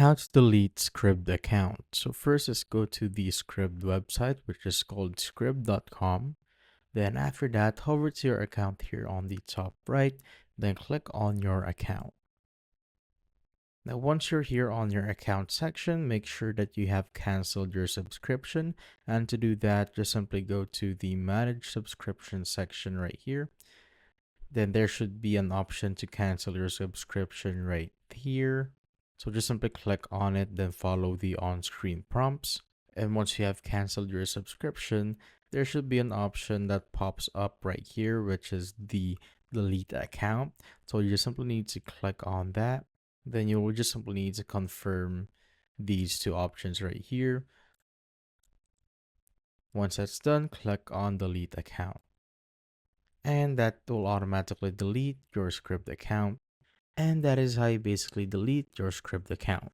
How to delete Scribd account. So first, let's go to the Scribd website, which is called Scribd.com. Then after that, hover to your account here on the top right, then click on your account. Now, once you're here on your account section, make sure that you have canceled your subscription. And to do that, just simply go to the Manage Subscription section right here. Then there should be an option to cancel your subscription right here. So just simply click on it, then follow the on-screen prompts. And once you have canceled your subscription, there should be an option that pops up right here, which is the delete account. So you just simply need to click on that. Then you will just simply need to confirm these two options right here. Once that's done, click on delete account. And that will automatically delete your Scribd account. And that is how you basically delete your Scribd account.